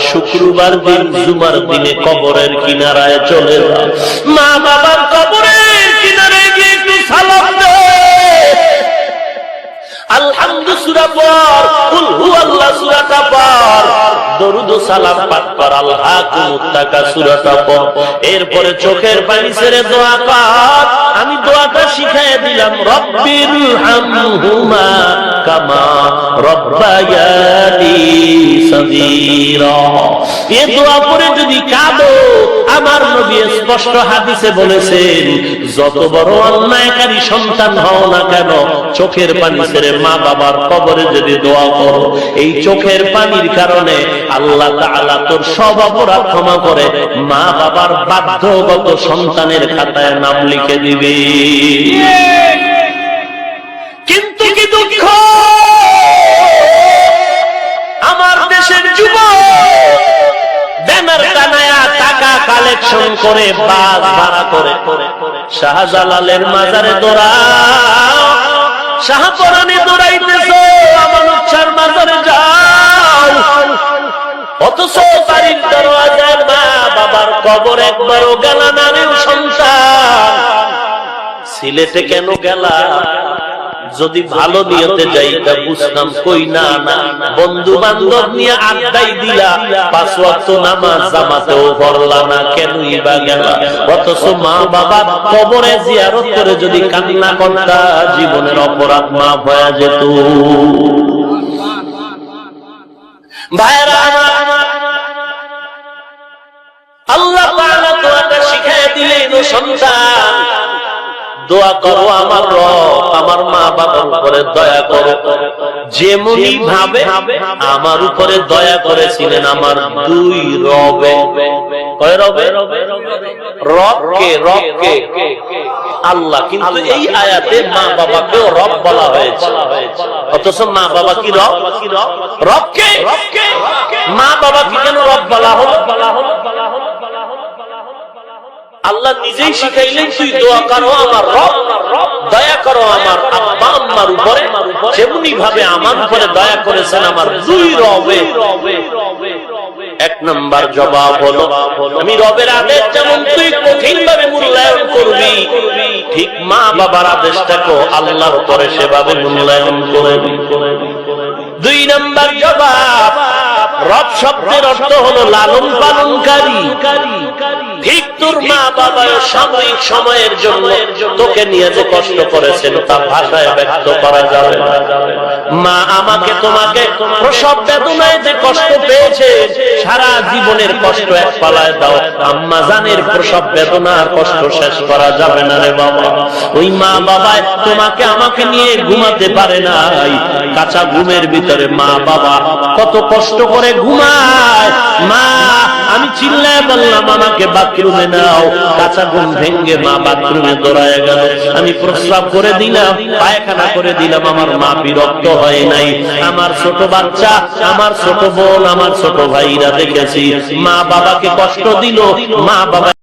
শুক্রবার দিন জুমার দিনে কবরের কিনারায় চলে যাও, মা বাবার কবরের কিনারে গিয়ে একটু সালাম দাও। আলহামদু সূরা পড়, কুল হুয়াল্লাহ সূরাটা পড়, দরুদ ও সালাম পাঠ কর, আলহাকুমুত তাকাসুরটা পড়, এরপরে চোখের পানি ছেড়ে দোয়া কর। আমি দোয়াটা শিখাইয়া দিলাম, রব্বির হামহুমা কামা রব্বায়ানি সগীরা। এই দোয়া পড়ে যদি কাঁদো, আমার নবী স্পষ্ট হাদিসে বলেছেন, যত বড় অন্যায়কারী সন্তান হও না কেন, চোখের পানি ছেড়ে মা বাবার কবরে যদি দোয়া করো, এই চোখের পানির কারণে আল্লাহ তাআলা তোর সব অপরাধ ক্ষমা করে মা বাবার বাধ্যগত সন্তানের খাতায় নাম লিখে দিবে। কিন্তু কি দুঃখ, আমার দেশের যুবক ব্যানার টানায়া টাকা কালেকশন করে বাস ভাড়া করে শাহজালালের মাজারে দৌড়াও, শাহপরানে দৌড়াইতেছো, আমানুচ্ছার মাজারে যাও, অথচ বাড়ির দরওয়াজায় মা বাবার কবর একবারও গেলা না রে সন্তান। সিলেটে কেন গেলা? যদি ভালো নিয়তে যাইতা বুঝতাম, কই না না, বন্ধু বান্ধব নিয়ে আড্ডাই দিলা, 5 ওয়াক্ত নামাজ জামাতেও পড়লা না, কেনই বা গেলা? অথচ মা বাবা কবরে জিয়ারত করে যদি কান্না করতা, জীবনের অপরাধ মাফ হয়ে যেত। ভাইরা আমার, আল্লাহ তাআলা দোয়াটা শিখাইয়া দিলেন, ও সন্তান দোয়া করো আমার রব আমার মা বাবার উপরে দয়া করো, যেমনি ভাবে আমার উপরে দয়া করেছিলেন আমার দুই রবে। কয় রবে? রবকে, রবকে আল্লাহ। কিন্তু এই আয়াতে মা বাবাকেও রব বলা হয়েছে, অথচ মা বাবা কি রব? রবকে, মা বাবা কি কেন রব বলা হলো? আল্লাহ নিজেই শিখাইলেন, তুই দোয়া করো আমার রব, দয়া করো আমার আব্বা আম্মার উপরে, যেমনি ভাবে আমার উপরে দয়া করেছেন আমার দুই রবে। 1 নম্বর জবাব হলো, আমি রবের আদেশ যেমন তুই কঠিন ভাবে মূল্যায়ন করবি, ঠিক মা বাবার আদেশটাকেও আল্লাহর উপরে সেভাবে মূল্যায়ন করবি। 2 নম্বর জবাব, রব শব্দের অর্থ হলো লালন পালনকারী। ঠিক তোর মা বাবা সাময়িক সময়ের জন্য তোকে নিয়ে যে কষ্ট করেছেন তা ভাষায় ব্যক্ত করা যাবে না। মা আমাকে তোমাকে প্রসব বেদনায় যে কষ্ট পেয়েছে, সারা জীবনের কষ্ট এক পালায় দাও। আম্মা জানের প্রসব বেদনার কষ্ট শেষ করা যাবে না রে বাবা। ওই মা বাবায় তোমাকে আমাকে নিয়ে ঘুমাতে পারে নাই, কাঁচা ঘুমের ভিতরে মা বাবা কত কষ্ট করে ঘুমায়। মা আমি চিল্লায় বললাম আমাকে বাথরুমে নাও, কাঁচা ঘুম ভেঙ্গে মা বাথরুমে দৌড়ায় গেল। আমি প্রস্রাব করে দিলাম, পায়খানা করে দিলাম, আমার মা বিরক্ত হয় নাই। আমার ছোট বাচ্চা, আমার ছোট বোন, আমার ছোট ভাইরা দেখেছি মা বাবাকে কষ্ট দিল, মা বাবা